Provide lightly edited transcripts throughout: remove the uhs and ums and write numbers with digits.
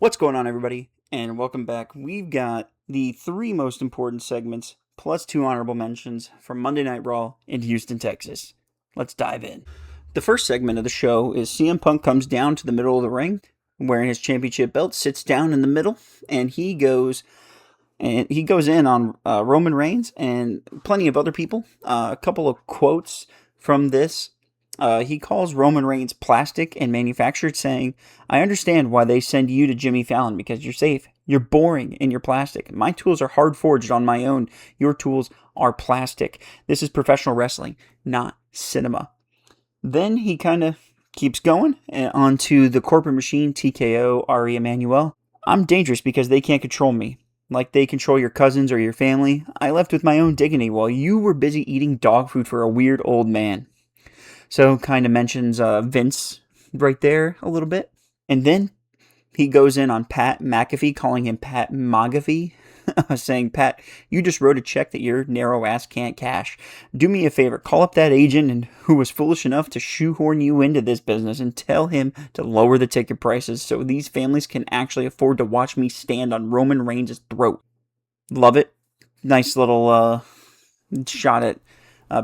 What's going on, everybody? And welcome back. We've got the three most important segments, plus two honorable mentions from Monday Night Brawl in Houston, Texas. Let's dive in. The first segment of the show is CM Punk comes down to the middle of the ring, wearing his championship belt, sits down in the middle, and he goes in on Roman Reigns and plenty of other people. A couple of quotes from this. He calls Roman Reigns plastic and manufactured, saying, "I understand why they send you to Jimmy Fallon because you're safe. You're boring and you're plastic. My tools are hard forged on my own. Your tools are plastic. This is professional wrestling, not cinema." Then he kind of keeps going onto the corporate machine, TKO, Ari Emanuel. "I'm dangerous because they can't control me. Like they control your cousins or your family. I left with my own dignity while you were busy eating dog food for a weird old man." So kind of mentions Vince right there a little bit. And then he goes in on Pat McAfee, calling him Pat McAfee, saying, "Pat, you just wrote a check that your narrow ass can't cash. Do me a favor, call up that agent and who was foolish enough to shoehorn you into this business and tell him to lower the ticket prices so these families can actually afford to watch me stand on Roman Reigns' throat." Love it. Nice little shot at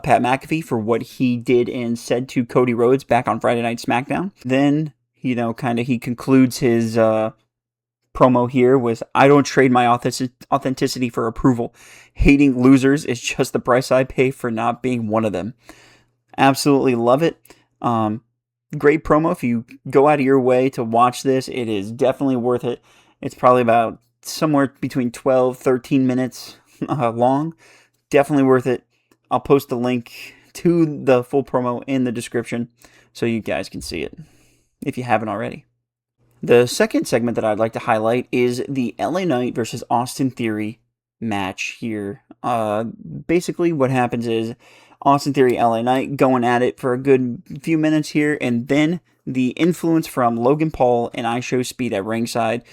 Pat McAfee for what he did and said to Cody Rhodes back on Friday Night SmackDown. Then, he concludes his promo here with, "I don't trade my authenticity for approval. Hating losers is just the price I pay for not being one of them." Absolutely love it. Great promo. If you go out of your way to watch this, it is definitely worth it. It's probably about somewhere between 12, 13 minutes long. Definitely worth it. I'll post the link to the full promo in the description so you guys can see it if you haven't already. The second segment that I'd like to highlight is the LA Knight versus Austin Theory match here. Basically what happens is Austin Theory, LA Knight going at it for a good few minutes here, and then the influence from Logan Paul and I Show Speed at ringside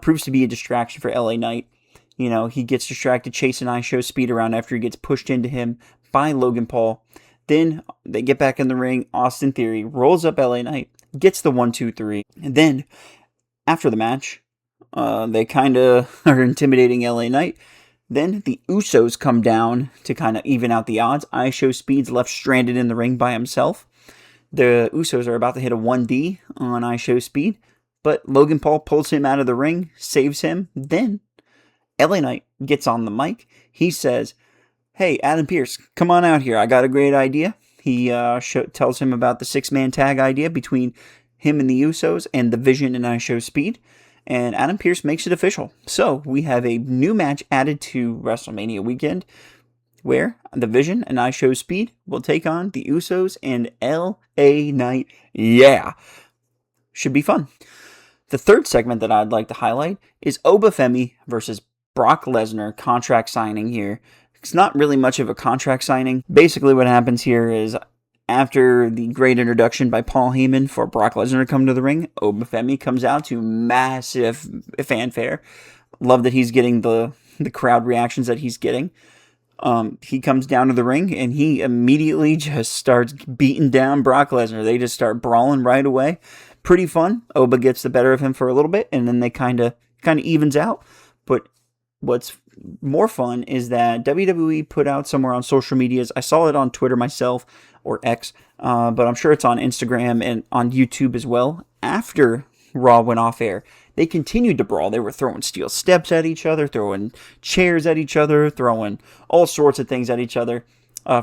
proves to be a distraction for LA Knight. You know, he gets distracted chasing I Show Speed around after he gets pushed into him by Logan Paul. Then they get back in the ring. Austin Theory rolls up LA Knight, gets the 1-2-3. And then, after the match, they kind of are intimidating LA Knight. Then the Usos come down to kind of even out the odds. I Show Speed's left stranded in the ring by himself. The Usos are about to hit a 1D on I Show Speed, but Logan Paul pulls him out of the ring, saves him. Then LA Knight gets on the mic. He says, "Hey, Adam Pearce, come on out here. I got a great idea." He tells him about the six-man tag idea between him and the Usos and the Vision and I Show Speed. And Adam Pearce makes it official. So we have a new match added to WrestleMania weekend where the Vision and I Show Speed will take on the Usos and LA Knight. Yeah. Should be fun. The third segment that I'd like to highlight is Obafemi versus Brock Lesnar contract signing here. It's not really much of a contract signing. Basically what happens here is after the great introduction by Paul Heyman for Brock Lesnar to come to the ring, Obafemi comes out to massive fanfare. Love that he's getting the crowd reactions that he's getting. He comes down to the ring and he immediately just starts beating down Brock Lesnar. They just start brawling right away. Pretty fun. Oba gets the better of him for a little bit and then they kind of evens out. But what's more fun is that WWE put out somewhere on social medias. I saw it on Twitter myself, or X, but I'm sure it's on Instagram and on YouTube as well. After Raw went off air, they continued to brawl. They were throwing steel steps at each other, throwing chairs at each other, throwing all sorts of things at each other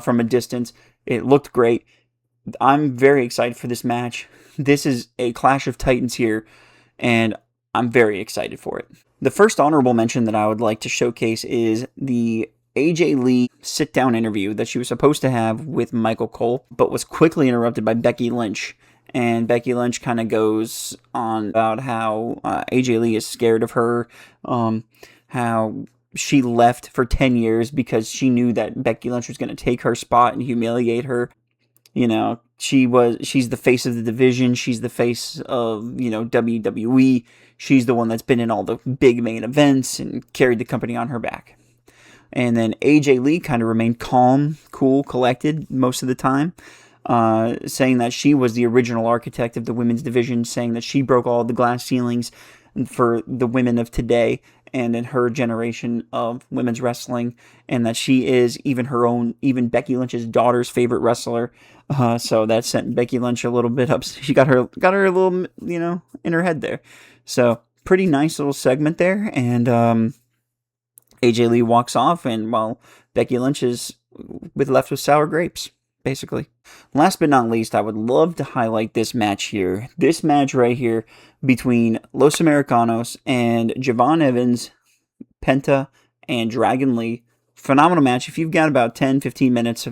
from a distance. It looked great. I'm very excited for this match. This is a clash of titans here, and I'm very excited for it. The first honorable mention that I would like to showcase is the AJ Lee sit-down interview that she was supposed to have with Michael Cole, but was quickly interrupted by Becky Lynch. And Becky Lynch kind of goes on about how AJ Lee is scared of her, how she left for 10 years because she knew that Becky Lynch was going to take her spot and humiliate her. You know, she's the face of the division. She's the face of, WWE. She's the one that's been in all the big main events and carried the company on her back. And then AJ Lee kind of remained calm, cool, collected most of the time, saying that she was the original architect of the women's division, saying that she broke all the glass ceilings, for the women of today and in her generation of women's wrestling, and that she is even Becky Lynch's daughter's favorite wrestler. So that sent Becky Lynch a little bit up. She got her a little, in her head there. So pretty nice little segment there, and AJ Lee walks off, and while Becky Lynch is left with sour grapes, basically. Last but not least, I would love to highlight this match here. This match right here between Los Americanos and Javon Evans, Penta, and Dragon Lee. Phenomenal match. If you've got about 10-15 minutes,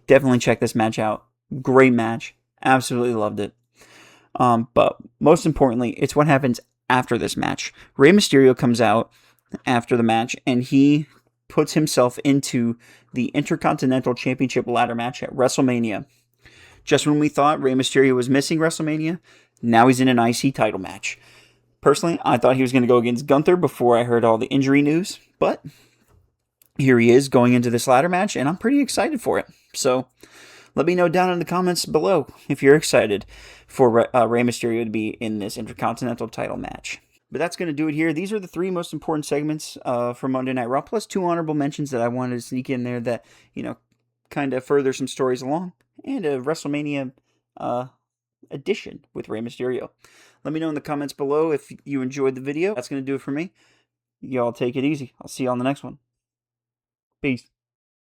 definitely check this match out. Great match. Absolutely loved it. But most importantly, it's what happens after this match. Rey Mysterio comes out after the match, and he puts himself into the Intercontinental Championship ladder match at WrestleMania. Just when we thought Rey Mysterio was missing WrestleMania, now he's in an IC title match. Personally, I thought he was going to go against Gunther before I heard all the injury news, but here he is going into this ladder match, and I'm pretty excited for it. So let me know down in the comments below if you're excited for Rey Mysterio to be in this Intercontinental title match. But that's going to do it here. These are the 3 most important segments for Monday Night Raw, plus 2 honorable mentions that I wanted to sneak in there that, kind of further some stories along, and a WrestleMania edition with Rey Mysterio. Let me know in the comments below if you enjoyed the video. That's going to do it for me. Y'all take it easy. I'll see you on the next one. Peace.